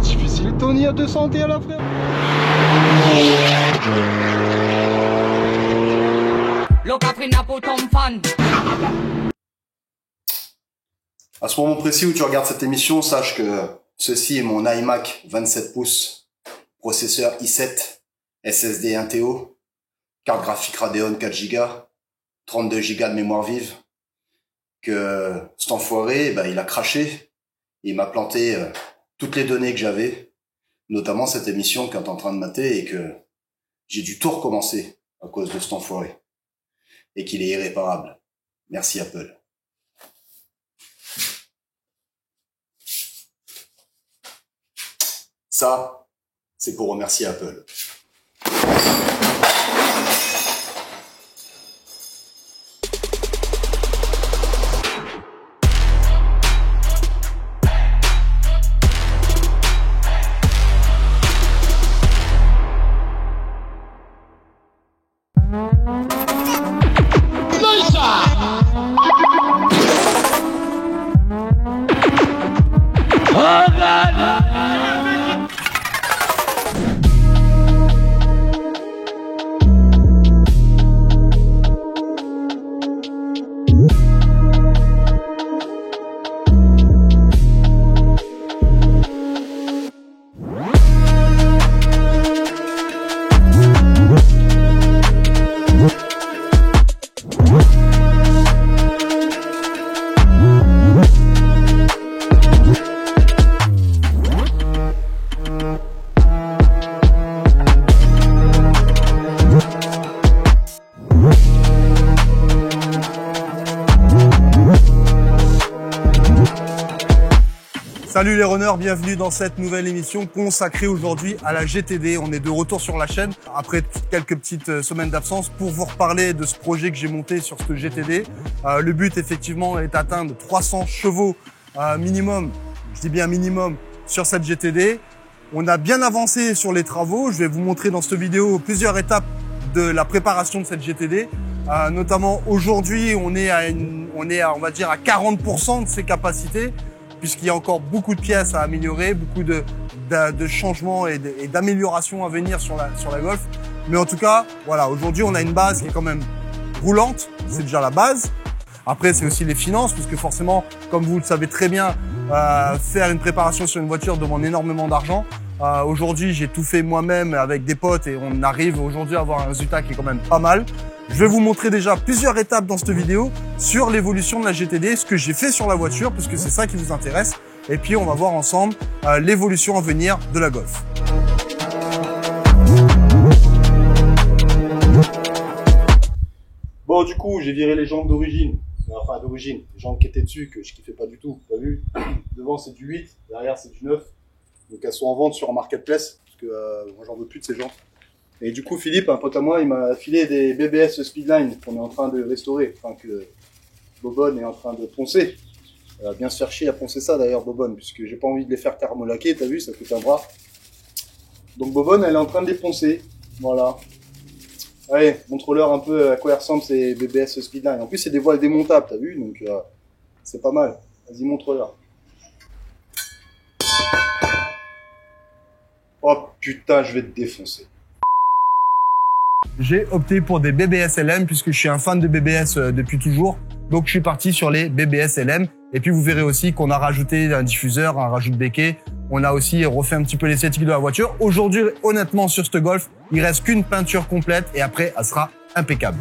Difficile, Tony à 200 et à la frère. À ce moment précis où tu regardes cette émission, sache que ceci est mon iMac 27 pouces, processeur i7, SSD 1 TO, carte graphique Radeon 4 Go, 32 Go de mémoire vive, que cet enfoiré, il a craché, il m'a planté toutes les données que j'avais, notamment cette émission que tu es en train de mater, et que j'ai dû tout recommencer à cause de cet enfoiré, et qu'il est irréparable. Merci Apple. Ça, c'est pour remercier Apple. Salut les runners, bienvenue dans cette nouvelle émission consacrée aujourd'hui à la GTD. On est de retour sur la chaîne après quelques petites semaines d'absence pour vous reparler de ce projet que j'ai monté sur ce GTD. Le but effectivement est d'atteindre 300 chevaux minimum, je dis bien minimum, sur cette GTD. On a bien avancé sur les travaux. Je vais vous montrer dans cette vidéo plusieurs étapes de la préparation de cette GTD. Notamment aujourd'hui, on est à on va dire à 40% de ses capacités, puisqu'il y a encore beaucoup de pièces à améliorer, beaucoup de changements et d'améliorations à venir sur la Golf. Mais en tout cas, voilà, aujourd'hui, on a une base qui est quand même roulante. C'est déjà la base. Après, c'est aussi les finances, puisque forcément, comme vous le savez très bien, faire une préparation sur une voiture demande énormément d'argent. Aujourd'hui, j'ai tout fait moi-même avec des potes et on arrive aujourd'hui à avoir un résultat qui est quand même pas mal. Je vais vous montrer déjà plusieurs étapes dans cette vidéo sur l'évolution de la GTD, ce que j'ai fait sur la voiture, puisque c'est ça qui vous intéresse. Et puis, on va voir ensemble l'évolution à venir de la Golf. Bon, du coup, j'ai viré les jantes d'origine. Enfin, d'origine, les jantes qui étaient dessus, que je kiffais pas du tout. T'as vu? Devant, c'est du 8, derrière, c'est du 9. Donc, elles sont en vente sur un marketplace, parce que moi, j'en veux plus de ces jantes. Et du coup, Philippe, un pote à moi, il m'a filé des BBS Speedline qu'on est en train de restaurer, enfin que Bobonne est en train de poncer. Elle va bien se faire chier à poncer ça d'ailleurs, Bobonne, puisque j'ai pas envie de les faire thermolaquer, t'as vu, ça coûte un bras. Donc Bobonne, elle est en train de les poncer, voilà. Allez, montre-leur un peu à quoi ressemblent ces BBS Speedline. En plus, c'est des voiles démontables, t'as vu, donc c'est pas mal. Vas-y, montre-leur. Oh putain, je vais te défoncer. J'ai opté pour des BBS LM puisque je suis un fan de BBS depuis toujours. Donc je suis parti sur les BBS LM. Et puis vous verrez aussi qu'on a rajouté un diffuseur, un rajout de béquet. On a aussi refait un petit peu l'esthétique de la voiture. Aujourd'hui, honnêtement, sur ce Golf, il reste qu'une peinture complète et après, elle sera impeccable.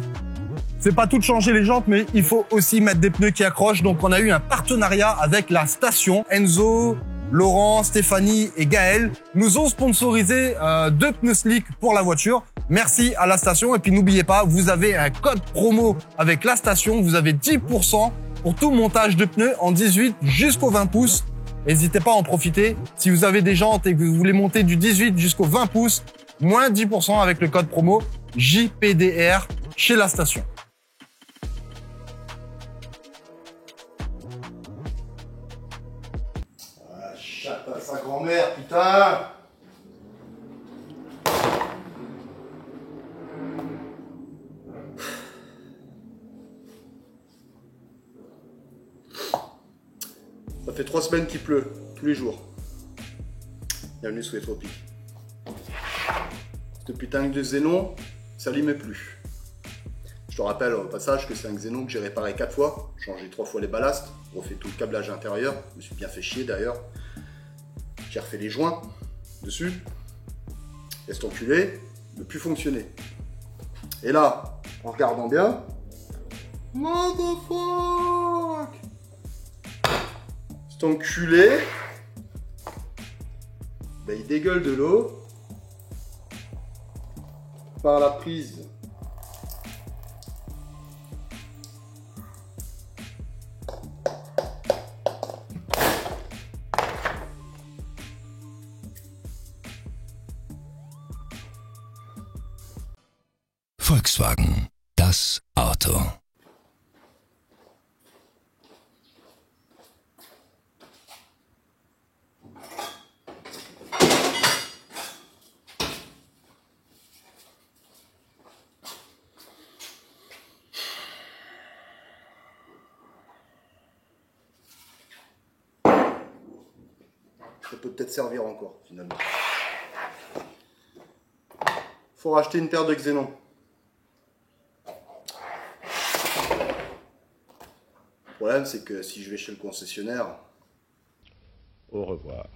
C'est pas tout de changer les jantes, mais il faut aussi mettre des pneus qui accrochent. Donc on a eu un partenariat avec la station. Enzo, Laurent, Stéphanie et Gaël nous ont sponsorisé 2 pneus slick pour la voiture. Merci à la station. Et puis n'oubliez pas, vous avez un code promo avec la station. Vous avez 10% pour tout montage de pneus en 18 jusqu'au 20 pouces. N'hésitez pas à en profiter. Si vous avez des jantes et que vous voulez monter du 18 jusqu'au 20 pouces, moins 10% avec le code promo JPDR chez la station. Ah, chatte à sa grand-mère, putain! Ça fait 3 semaines qu'il pleut, tous les jours. Bienvenue sous les tropiques. Ce putain de Xénon, ça l'y met plus. Je te rappelle au passage que c'est un Xénon que j'ai réparé 4 fois, changé 3 fois les ballasts, refait tout le câblage intérieur, je me suis bien fait chier d'ailleurs. J'ai refait les joints dessus. Et cet enculé ne peut plus fonctionner. Et là, en regardant bien, motherfuck, cet enculé, ben, il dégueule de l'eau par la prise. Volkswagen, das Auto. Ça peut peut-être servir encore, finalement. Faut racheter une paire de Xénon. Le problème, c'est que si je vais chez le concessionnaire... Au revoir.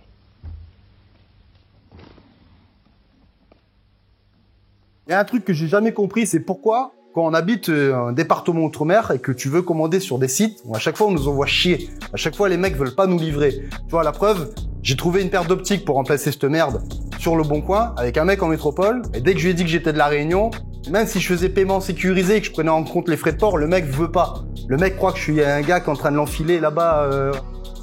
Il y a un truc que j'ai jamais compris, c'est pourquoi, quand on habite un département outre-mer et que tu veux commander sur des sites, à chaque fois on nous envoie chier. À chaque fois les mecs veulent pas nous livrer. Tu vois, la preuve, j'ai trouvé une paire d'optiques pour remplacer cette merde sur le bon coin avec un mec en métropole. Et dès que je lui ai dit que j'étais de la Réunion, même si je faisais paiement sécurisé et que je prenais en compte les frais de port, le mec veut pas. Le mec croit que je suis un gars qui est en train de l'enfiler là-bas.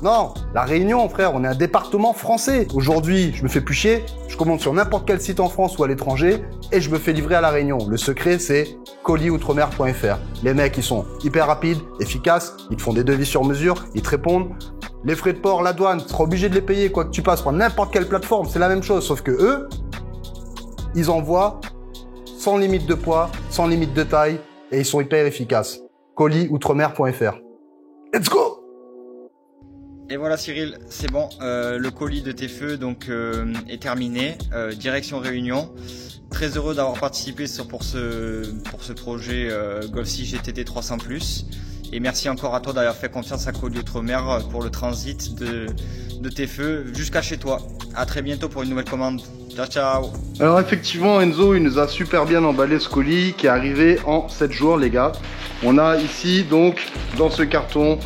Non, la Réunion, frère, on est un département français. Aujourd'hui, je me fais plus chier, je commande sur n'importe quel site en France ou à l'étranger et je me fais livrer à la Réunion. Le secret, c'est colisoutre-mer.fr. Les mecs, ils sont hyper rapides, efficaces, ils te font des devis sur mesure, ils te répondent. Les frais de port, la douane, tu seras obligé de les payer quoi que tu passes par n'importe quelle plateforme, c'est la même chose, sauf que eux, ils envoient sans limite de poids, sans limite de taille et ils sont hyper efficaces. colisoutre-mer.fr. Let's go! Et voilà Cyril, c'est bon, le colis de tes feux donc est terminé, direction Réunion. Très heureux d'avoir participé pour ce projet Golf 6 GTD 300+. Et merci encore à toi d'avoir fait confiance à Colis Outre-mer pour le transit de tes feux jusqu'à chez toi. À très bientôt pour une nouvelle commande. Ciao ciao. Alors effectivement Enzo il nous a super bien emballé ce colis qui est arrivé en 7 jours les gars. On a ici donc dans ce carton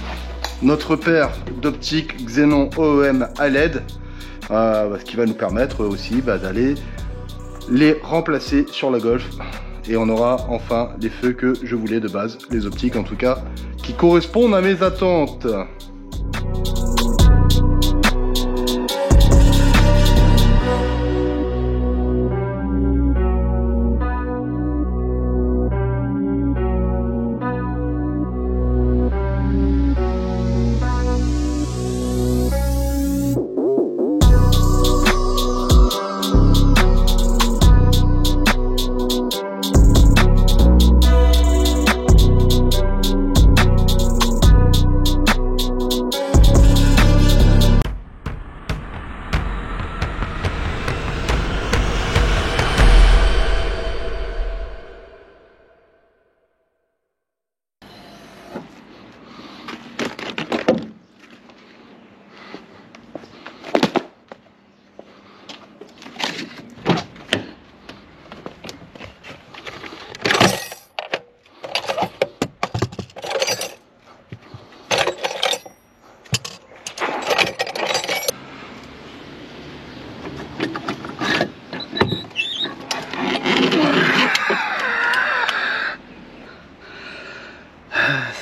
notre paire d'optiques Xénon OEM à LED, ce qui va nous permettre aussi d'aller les remplacer sur la Golf. Et on aura enfin les feux que je voulais de base, les optiques en tout cas, qui correspondent à mes attentes.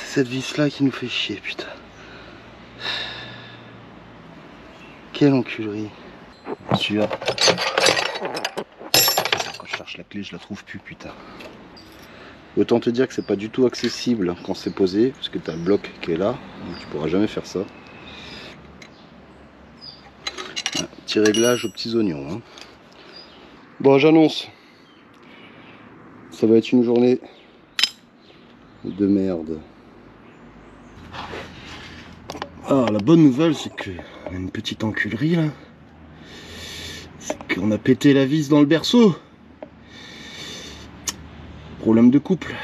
Cette vis là qui nous fait chier, putain. Quelle enculerie. Celui-là. Quand je cherche la clé, je la trouve plus, putain. Autant te dire que c'est pas du tout accessible quand c'est posé, parce que t'as le bloc qui est là, donc tu pourras jamais faire ça. Petit réglage aux petits oignons. Hein. Bon, j'annonce. Ça va être une journée de merde. Alors la bonne nouvelle c'est que y a une petite enculerie là. Donc on a pété la vis dans le berceau. Problème de couple.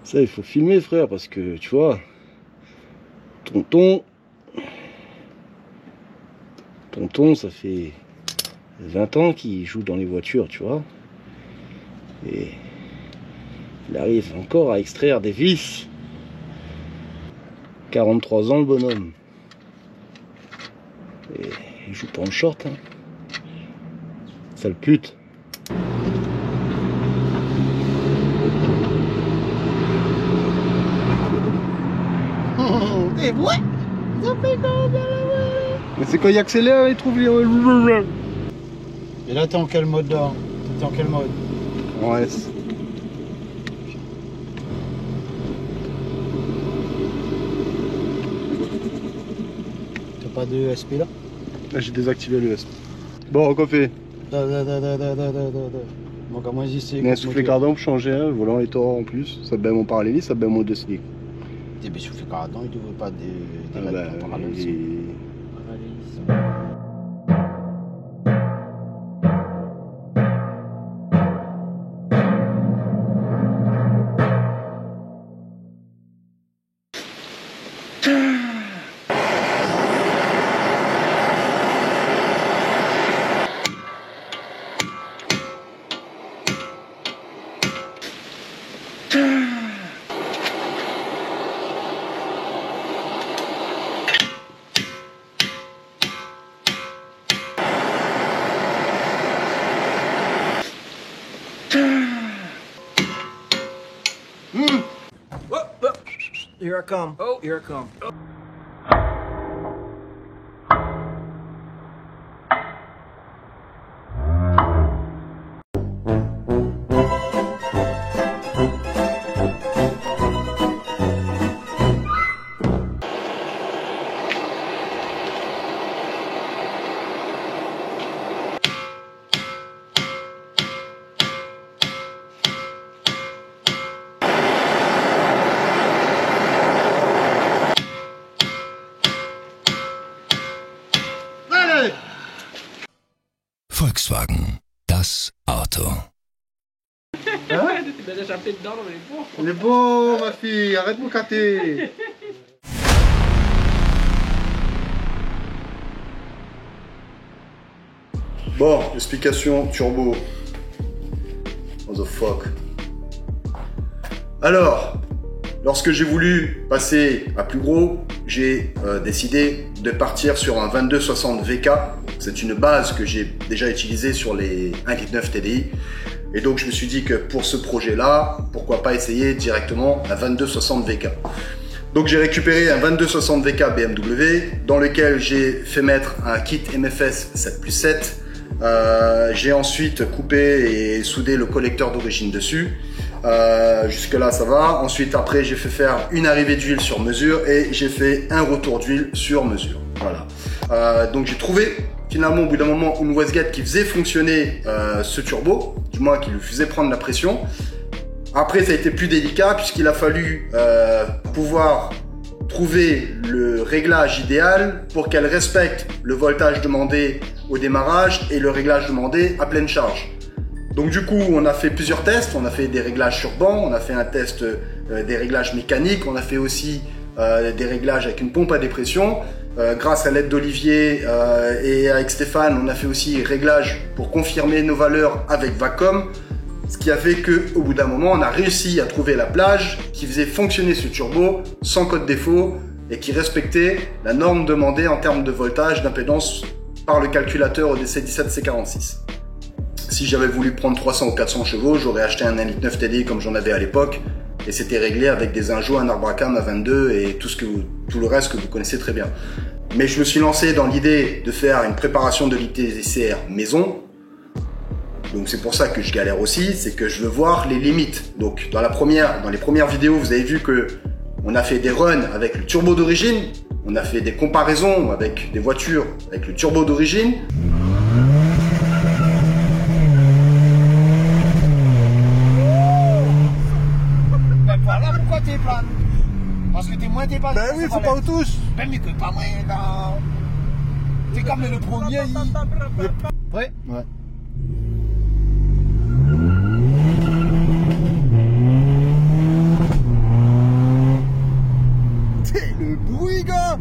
Ça il faut filmer frère parce que tu vois, tonton ça fait 20 ans qu'il joue dans les voitures, tu vois. Et il arrive encore à extraire des vis. 43 ans le bonhomme. Et il joue pas en short, hein. Sale pute. C'est vrai. Ça fait comme Mais c'est quand il accélère, il trouve les... Et là, t'es en quel mode là? T'es en quel mode? En S. T'as pas de SP là? Là j'ai désactivé le S. Bon, quoi fait? Bon, comment exister? On a soufflé cardan pour changer, hein, le volant est tort en plus. Ça baisse mon paralléliste, ça baisse mon dossier. T'es bien soufflé cardan, il devrait pas des Here I come. Oh, here I come. Volkswagen, das Auto. Il est beau ma fille, arrête de me cater. Bon, explication turbo. What the fuck. Alors, lorsque j'ai voulu passer à plus gros, j'ai décidé de partir sur un 2260 VK. C'est une base que j'ai déjà utilisée sur les 1.9 TDI. Et donc je me suis dit que pour ce projet-là, pourquoi pas essayer directement un 2260 VK. Donc j'ai récupéré un 2260 VK BMW dans lequel j'ai fait mettre un kit MFS 7+7. J'ai ensuite coupé et soudé le collecteur d'origine dessus. Jusque là ça va. Ensuite après j'ai fait faire une arrivée d'huile sur mesure et j'ai fait un retour d'huile sur mesure. Voilà. Donc j'ai trouvé finalement au bout d'un moment une wastegate qui faisait fonctionner ce turbo, du moins qui lui faisait prendre la pression. Après ça a été plus délicat puisqu'il a fallu pouvoir trouver le réglage idéal pour qu'elle respecte le voltage demandé au démarrage et le réglage demandé à pleine charge. Donc du coup on a fait plusieurs tests, on a fait des réglages sur banc, on a fait un test des réglages mécaniques, on a fait aussi des réglages avec une pompe à dépression. Grâce à l'aide d'Olivier et avec Stéphane, on a fait aussi réglages pour confirmer nos valeurs avec Vacom. Ce qui a fait qu'au bout d'un moment, on a réussi à trouver la plage qui faisait fonctionner ce turbo sans code défaut et qui respectait la norme demandée en termes de voltage d'impédance par le calculateur EDC17C46. Si j'avais voulu prendre 300 ou 400 chevaux, j'aurais acheté un 1.9 TDI comme j'en avais à l'époque et c'était réglé avec des injos, un arbre à cam à 22 et tout le reste que vous connaissez très bien. Mais je me suis lancé dans l'idée de faire une préparation de l'ITCR maison. Donc c'est pour ça que je galère aussi, c'est que je veux voir les limites. Donc dans les premières vidéos, vous avez vu que on a fait des runs avec le turbo d'origine, on a fait des comparaisons avec des voitures avec le turbo d'origine. Voilà pourquoi t'es plane. Parce que t'es moins dépassé. Ben oui, faut pas aux touches. Ben mais que pas moins, t'es comme le premier, Prêt? Ouais. Le bruit, gars!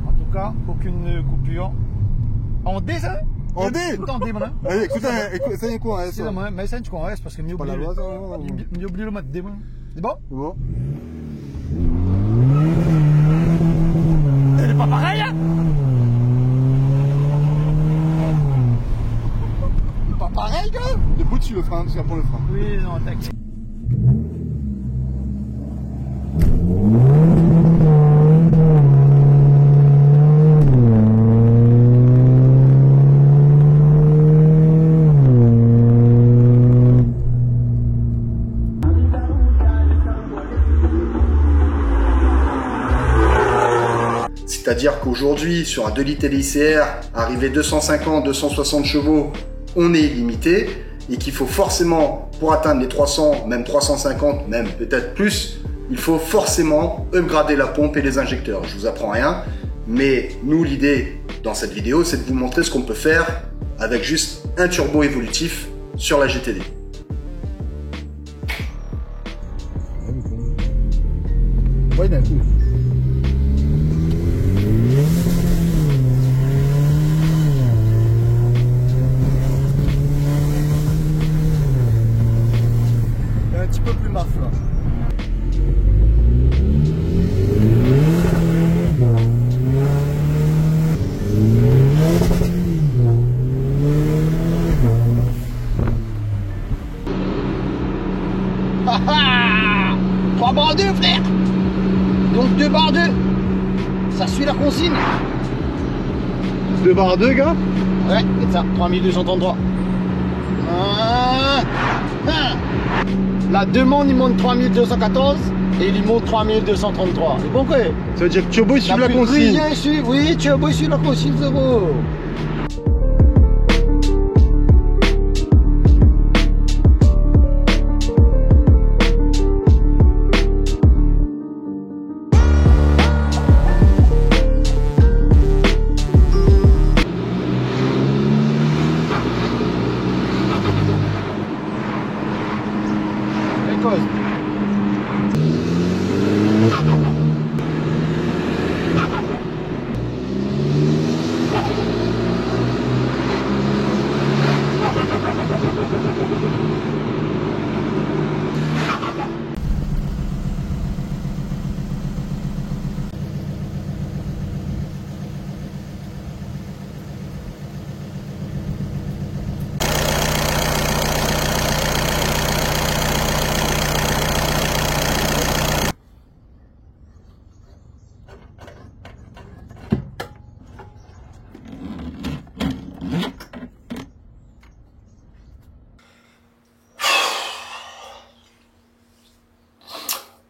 En tout cas, aucune coupure. En D, ça? En D? En D, maintenant. Allez, écoute, ça y est quoi, hein, C'est ça? la mais ça, tu comprends, c'est parce que mieux Pas la oublier loi, ça, non, non. mieux oublier le mode D, maintenant. C'est bon? C'est bon? Elle est pas pareille, hein? Pas pareil, gars? Debout dessus le frein, c'est pour le frein. Oui, non, tac. C'est-à-dire qu'aujourd'hui, sur un 2 litres LICR, arrivé 250, 260 chevaux, on est limité et qu'il faut forcément, pour atteindre les 300, même 350, même peut-être plus, il faut forcément upgrader la pompe et les injecteurs. Je vous apprends rien, mais nous, l'idée dans cette vidéo, c'est de vous montrer ce qu'on peut faire avec juste un turbo évolutif sur la GTD. Ouais, d'un coup. Un petit peu plus marf là. Ah ah 3 barres 2, frère. Donc 2 barres 2. Ça suit la consigne. 2 barres 2, gars? Ouais, c'est ça, 3233. La demande, il monte 3214 et il monte 3233. C'est bon, quoi? Ça veut dire que turbo, il suit la consigne. Oui, turbo, il suit la consigne, zéro.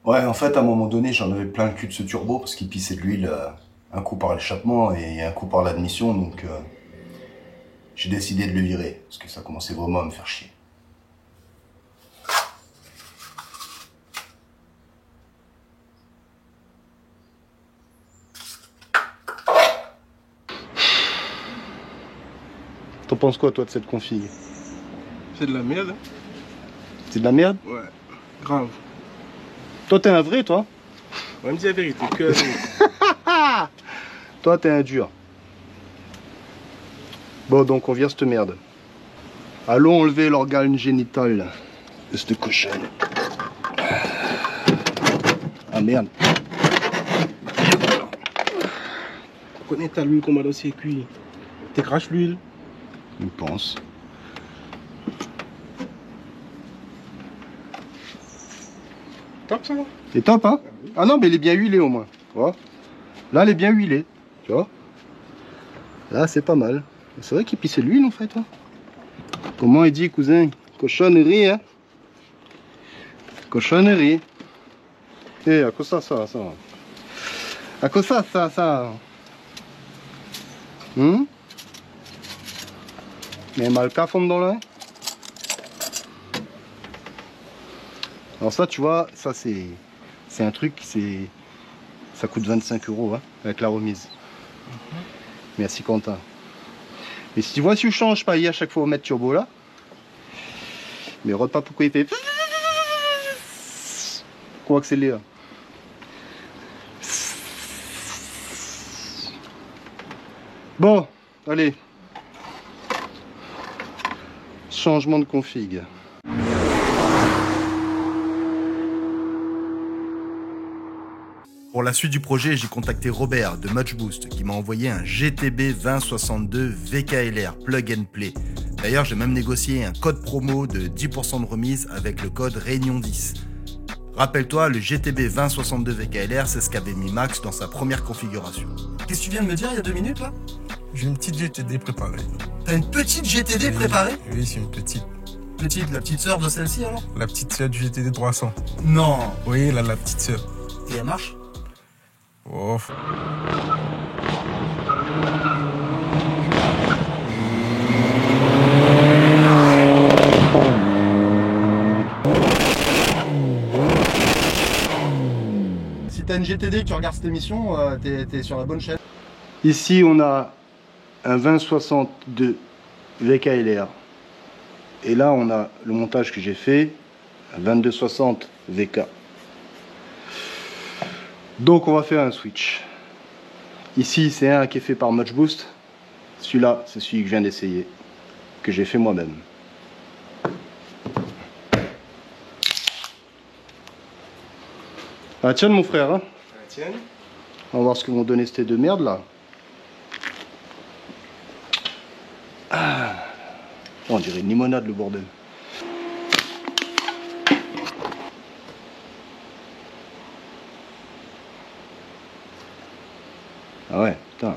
Ouais, en fait, à un moment donné, j'en avais plein le cul de ce turbo parce qu'il pissait de l'huile un coup par l'échappement et un coup par l'admission, donc j'ai décidé de le virer parce que ça commençait vraiment à me faire chier. T'en penses quoi, toi, de cette config? C'est de la merde. C'est de la merde? Ouais, grave. Toi, t'es un vrai, toi? On va me dire la vérité, que Toi, t'es un dur. Bon, donc on vire cette merde. Allons enlever l'organe génital de cette cochonne. Ah merde. connais ta l'huile qu'on m'a dans le circuit. T'écraches l'huile. Je pense. Top ça va. C'est top, hein? Ah non, mais il est bien huilé au moins. Tu vois? Là, elle est bien huilée. Tu vois? Là, c'est pas mal. C'est vrai qu'il pissait de l'huile en fait. Hein. Comment il dit, cousin? Cochonnerie, hein? Cochonnerie. Eh, à quoi ça? À quoi ça? Mais mal qu'à fond dans là. Alors ça, tu vois, ça c'est un truc, c'est Ça coûte 25 € hein, avec la remise. Merci Quentin. Mais si tu vois, si je change pas à chaque fois au mettre turbo là, mais regarde pas pourquoi il fait. Quoi accélérer. Bon, allez. Changement de config. Pour la suite du projet, j'ai contacté Robert de MuchBoost qui m'a envoyé un GTB 2062 VKLR Plug and Play. D'ailleurs, j'ai même négocié un code promo de 10% de remise avec le code Réunion 10. Rappelle-toi, le GTB 2062 VKLR, c'est ce qu'avait mis Max dans sa première configuration. Qu'est-ce que tu viens de me dire il y a 2 minutes là? J'ai une petite GTD préparée. T'as une petite GTD préparée? Oui, c'est une petite. Petite, la petite sœur de celle-ci alors? La petite sœur du GTD 300. Non. Oui, là, la petite sœur. Et elle marche? Oh. Si t'as une GTD que tu regardes cette émission, t'es sur la bonne chaîne. Ici, on a un 2062 VKLR. Et là, on a le montage que j'ai fait, un 2260 VK. Donc, on va faire un switch. Ici, c'est un qui est fait par MuchBoost. Celui-là, c'est celui que je viens d'essayer, que j'ai fait moi-même. Ah, tiens, mon frère. Hein. Tiens. On va voir ce que vont donner ces deux merdes là. Ah. On dirait une limonade le bordel. Ah ouais, putain.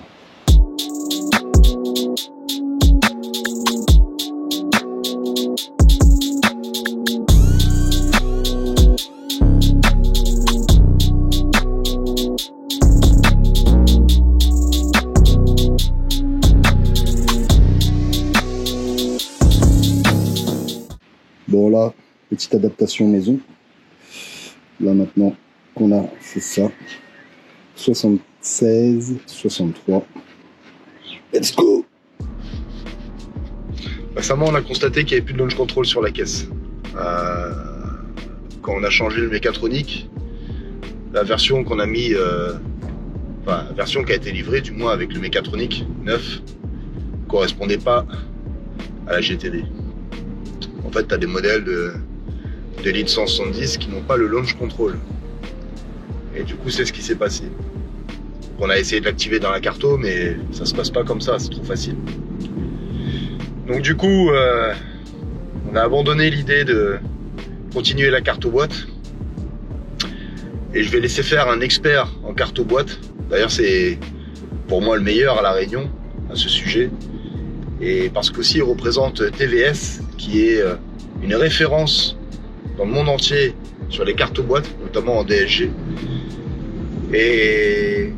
Bon là, petite adaptation maison. Là maintenant qu'on a fait ça. 76, 63. Let's go! Récemment, on a constaté qu'il n'y avait plus de launch control sur la caisse. Quand on a changé le mécatronique, la version qu'on a mis, enfin, la version qui a été livrée, du moins avec le mécatronique neuf, correspondait pas à la GTD. En fait, tu as des modèles de Elite 170 qui n'ont pas le launch control. Et du coup, c'est ce qui s'est passé. On a essayé de l'activer dans la carto, mais ça se passe pas comme ça, c'est trop facile. Donc du coup, on a abandonné l'idée de continuer la carto-boîte. Et je vais laisser faire un expert en carto-boîte. D'ailleurs, c'est pour moi le meilleur à La Réunion, à ce sujet. Et parce qu'aussi, il représente TVS, qui est une référence dans le monde entier sur les carto-boîtes, notamment en DSG. Et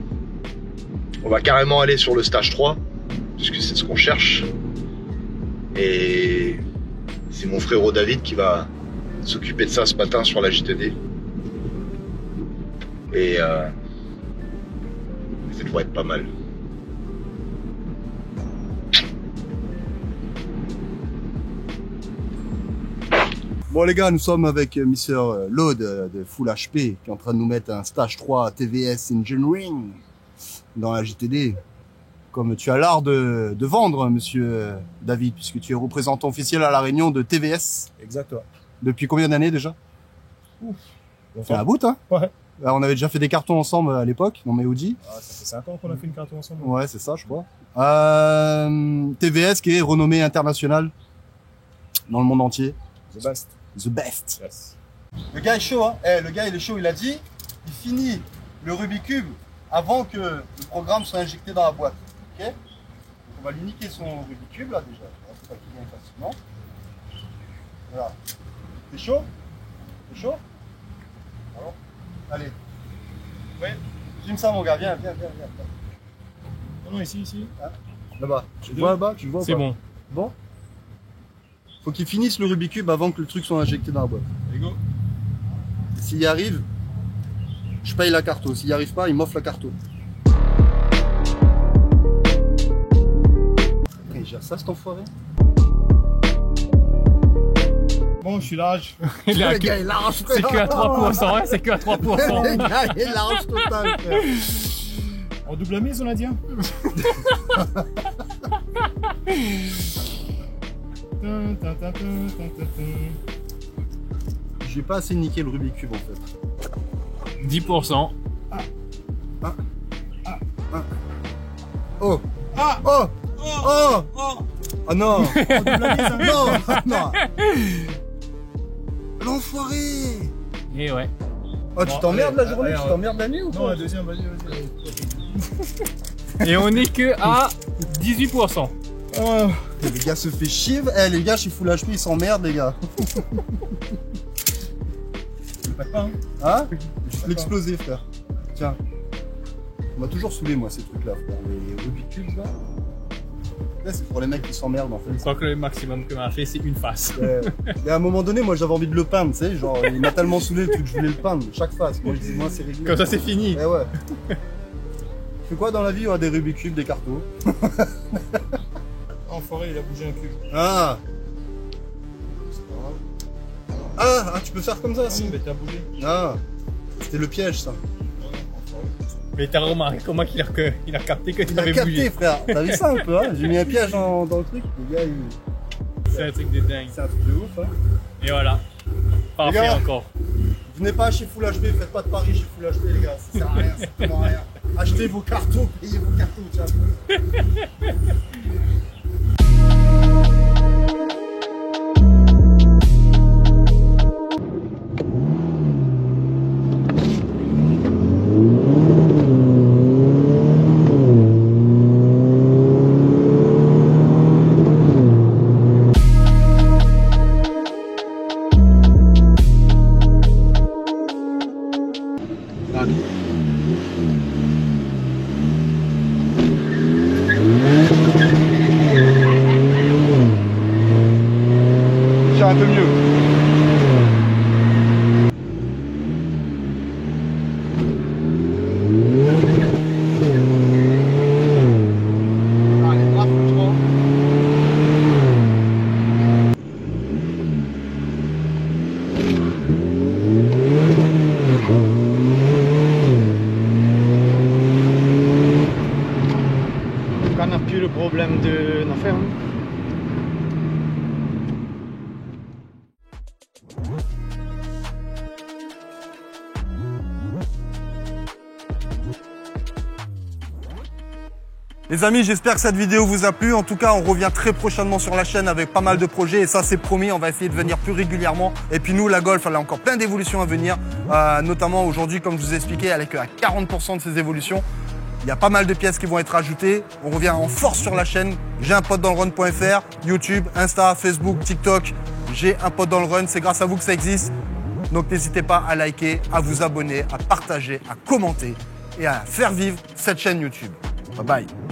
on va carrément aller sur le stage 3, puisque c'est ce qu'on cherche. Et c'est mon frérot David qui va s'occuper de ça ce matin sur la JTD. Et ça devrait être pas mal. Bon les gars, nous sommes avec Mr. Lode de Full HP qui est en train de nous mettre un stage 3 TVS Engineering dans la JTD. Comme tu as l'art de vendre, monsieur David, puisque tu es représentant officiel à La Réunion de TVS. Exactement. Depuis combien d'années déjà? Ouf. Ça fait un bout, hein? Ouais. Alors, on avait déjà fait des cartons ensemble à l'époque, dans mes Audi. Ah, ça fait 5 ans qu'on a fait une carte ensemble. Ouais, c'est ça, je crois. TVS qui est renommé international dans le monde entier. The best. The best. Yes. Le gars est chaud, hein. Le gars, il est chaud, il a dit, il finit le Rubik's Cube avant que le programme soit injecté dans la boîte. Ok? Donc, on va lui niquer son Rubik's Cube, là, déjà. C'est pas qu'il vient facilement. Voilà. T'es chaud? T'es chaud? Alors, allez. Ouais. Filme ça, mon gars. Viens. Non, non, ici. Hein? Là-bas. Tu le vois là-bas? Tu le vois ou C'est pas? bon. Bon? Faut qu'il finisse le Rubik's Cube avant que le truc soit injecté dans la boîte. Allez, go. S'il y arrive, Je paye la carte. S'il n'y arrive pas, il m'offre la carte. Il gère ça, cet enfoiré. Bon, je suis large. Le gars, il large. C'est que à 3%, hein, c'est que à 3%. Le gars, il large total, frère. En double mise, on a dit. Hein. J'ai pas assez niqué le Rubik's Cube en fait. 10%. Oh! Ah! Oh! Oh! Oh! Ah non! En double mise, hein. Non! Non! L'enfoiré! Et ouais. Oh, tu Bon, t'emmerdes la allez, journée? allez, Tu t'emmerdes la nuit ou Non, quoi? la deuxième, vas-y. Et on est que à 18%. Oh. Les gars se fait chier. Eh les gars, chez Full HP, ils s'emmerdent les gars. Je pas hein. Hein? Je vais l'exploser frère. Tiens. On m'a toujours saoulé moi ces trucs là frère. Les Rubik's Cube là. Là c'est pour les mecs qui s'emmerdent en fait. Je crois que le maximum que m'a fait, c'est une face. Et à un moment donné, moi j'avais envie de le peindre, tu sais, genre il m'a tellement saoulé le truc, je voulais le peindre, chaque face. Moi je dis, moi c'est réglé. Comme ça, c'est fini. Eh ouais. Tu fais quoi dans la vie? Des Rubik's Cube, des cartos. Enfoiré, il a bougé un cube. Ah! Ah, tu peux faire comme ça, Ah si. oui, mais t'as bougé. Ah, c'était le piège ça. Non, non, enfoiré. Mais t'as remarqué comment il a capté que tu Il a avais capté bougé. frère, t'as vu ça un peu hein? J'ai mis un piège dans le truc, le gars il... C'est un truc de dingue. C'est un truc de ouf hein. Et voilà. Parfait gars. encore. Venez pas chez Full HP, faites pas de paris chez Full HP les gars, ça sert à rien, ça sert à rien. Achetez vos cartons, payez vos cartons, tiens. Un peu mieux. Allez, bravo, trop. On n'a plus le problème de l'enfer. Les amis, j'espère que cette vidéo vous a plu. En tout cas, on revient très prochainement sur la chaîne avec pas mal de projets. Et ça, c'est promis, on va essayer de venir plus régulièrement. Et puis nous, la Golf, elle a encore plein d'évolutions à venir. Notamment aujourd'hui, comme je vous ai expliqué, elle est qu'à 40% de ces évolutions. Il y a pas mal de pièces qui vont être ajoutées. On revient en force sur la chaîne. J'ai un pote dans le run.fr, YouTube, Insta, Facebook, TikTok. J'ai un pote dans le run. C'est grâce à vous que ça existe. Donc n'hésitez pas à liker, à vous abonner, à partager, à commenter et à faire vivre cette chaîne YouTube. Bye bye.